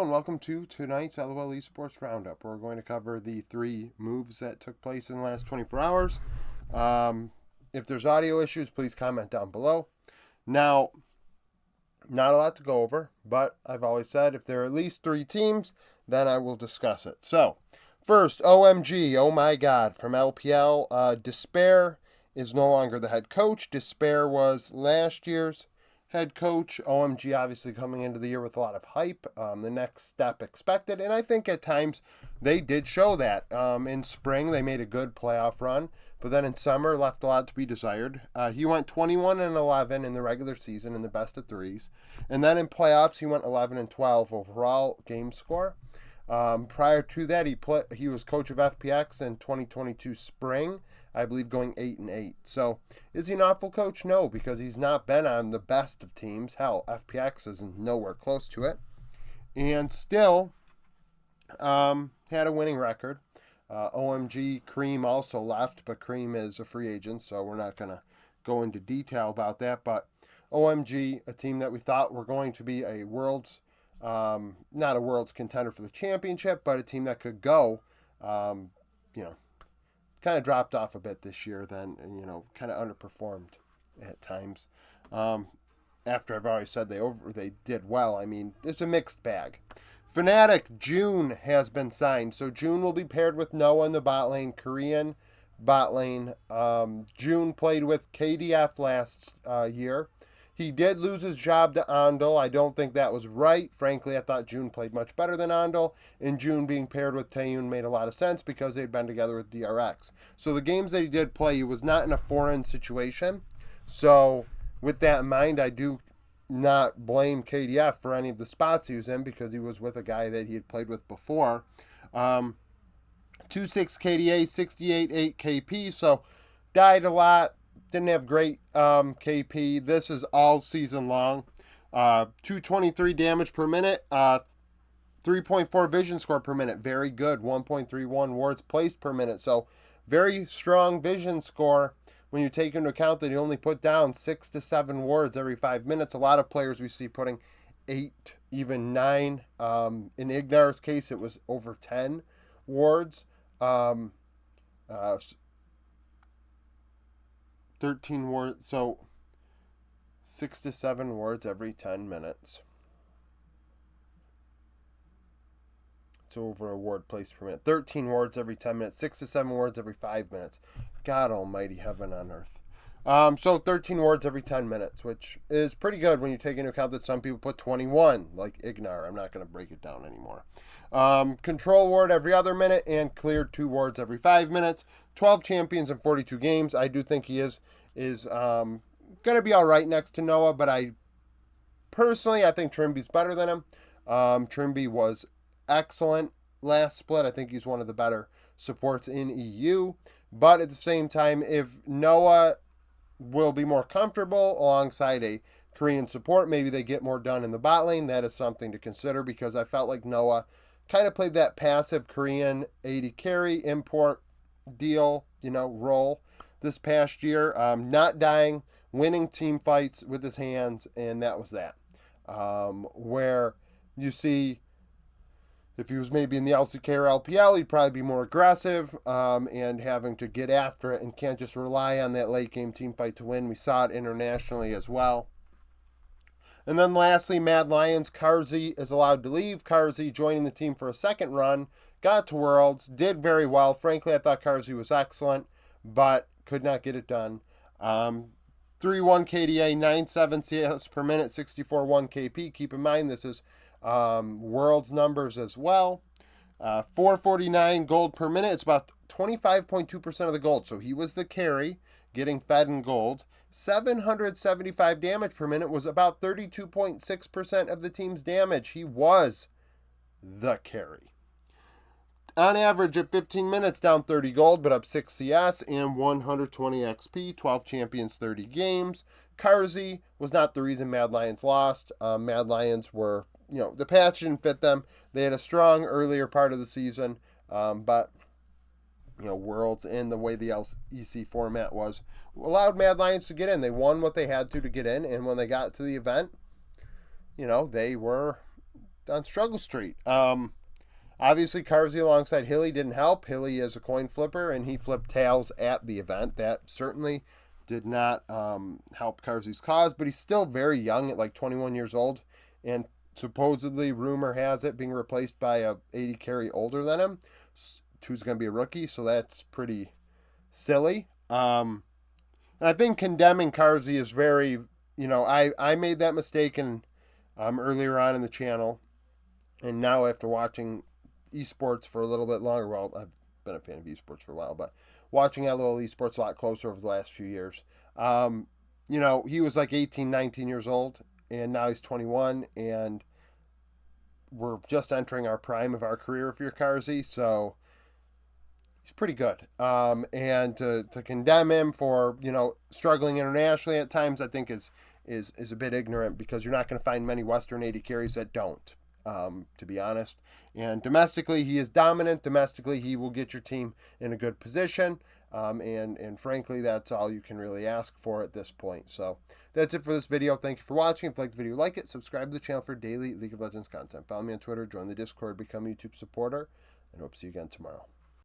And welcome to tonight's LOL Esports Round Up. We're going to cover the 3 moves that took place in the last 24 hours. If there's audio issues, please comment down below. Now, not a lot to go over, but I've always said if there are at least 3 teams, then I will discuss it. So, first, OMG, oh my god, from LPL. Despair is no longer the head coach. Despair was last year's head coach. OMG obviously coming into the year with a lot of hype, the next step expected, and I think at times they did show that. In spring they made a good playoff run, but then in summer left a lot to be desired. He went 21-11 in the regular season in the best of 3s, and then in playoffs he went 11-12 overall game score. Prior to that, he was coach of FPX in 2022 spring, I believe, going 8-8. So, is he an awful coach? No, because he's not been on the best of teams. Hell, FPX is nowhere close to it, and still had a winning record. OMG, Cream also left, but Cream is a free agent, so we're not going to go into detail about that. But OMG, a team that we thought were going to be a world's not a world's contender for the championship, but a team that could go, kind of dropped off a bit this year, then, kind of underperformed at times. After I've already said they did well, I mean, it's a mixed bag. Fnatic, June has been signed. So June will be paired with Noah in the bot lane, Korean bot lane. June played with KDF last year. He did lose his job to Andal. I don't think that was right. Frankly, I thought June played much better than Andal. And June being paired with Taeyun made a lot of sense because they'd been together with DRX. So the games that he did play, he was not in a foreign situation. So with that in mind, I do not blame KDF for any of the spots he was in because he was with a guy that he had played with before. 2-6 KDA, 68-8 KP. So died a lot. Didn't have great KP. This is all season long. 223 damage per minute. 3.4 vision score per minute. Very good. 1.31 wards placed per minute. So very strong vision score when you take into account that he only put down 6 to 7 wards every 5 minutes. A lot of players we see putting 8, even 9. In Ignar's case, it was over 10 wards. 13 wards, so 6 to 7 wards every 10 minutes. It's over a ward placed per minute. 13 wards every 10 minutes, 6 to 7 wards every 5 minutes. God almighty, heaven on earth. So 13 wards every 10 minutes, which is pretty good when you take into account that some people put 21, like Ignar. I'm not going to break it down anymore. Control ward every other minute and cleared 2 wards every 5 minutes. 12 champions in 42 games. I do think he is going to be all right next to Noah, but I think Trimby's better than him. Trimby was excellent last split. I think he's one of the better supports in EU. But at the same time, if Noah will be more comfortable alongside a Korean support, maybe they get more done in the bot lane. That is something to consider because I felt like Noah kind of played that passive Korean AD carry import deal, role this past year. Not dying, winning team fights with his hands, and that was that. Where you see, if he was maybe in the LCK or LPL, he'd probably be more aggressive and having to get after it and can't just rely on that late game team fight to win. We saw it internationally as well. And then lastly, MAD Lions, Karzi is allowed to leave. Karzi joining the team for a second run, got to Worlds, did very well. Frankly, I thought Karzi was excellent, but could not get it done. 3-1 KDA, 9-7 CS per minute, 64-1 KP. Keep in mind, this is Worlds numbers as well. 449 gold per minute. It's about 25.2% of the gold. So he was the carry, getting fed in gold. 775 damage per minute was about 32.6% of the team's damage. He was the carry. On average, at 15 minutes, down 30 gold, but up 6 CS and 120 XP, 12 champions, 30 games. Karzi was not the reason MAD Lions lost. MAD Lions were, the patch didn't fit them. They had a strong earlier part of the season, but, Worlds and the way the LEC format was allowed MAD Lions to get in. They won what they had to get in, and when they got to the event, they were Struggle Street. Obviously, Carsey alongside Hilly didn't help. Hilly is a coin flipper, and he flipped tails at the event. That certainly did not help Carsey's cause, but he's still very young at like 21 years old, and supposedly, rumor has it, being replaced by a 80 carry older than him, who's going to be a rookie, so that's pretty silly. And I think condemning Carsey is very, I made that mistake earlier on in the channel, and now after watching esports for a little bit longer, well, I've been a fan of esports for a while, but watching LOL esports a lot closer over the last few years, he was like 18, 19 years old, and now he's 21, and we're just entering our prime of our career if you're Carsey, so he's pretty good. And to condemn him for, struggling internationally at times, I think is a bit ignorant, because you're not going to find many Western 80 carries that don't, to be honest. And domestically, he is dominant. Domestically, he will get your team in a good position. And frankly, that's all you can really ask for at this point. So that's it for this video. Thank you for watching. If you liked the video, like it. Subscribe to the channel for daily League of Legends content. Follow me on Twitter. Join the Discord. Become a YouTube supporter. And hope to see you again tomorrow.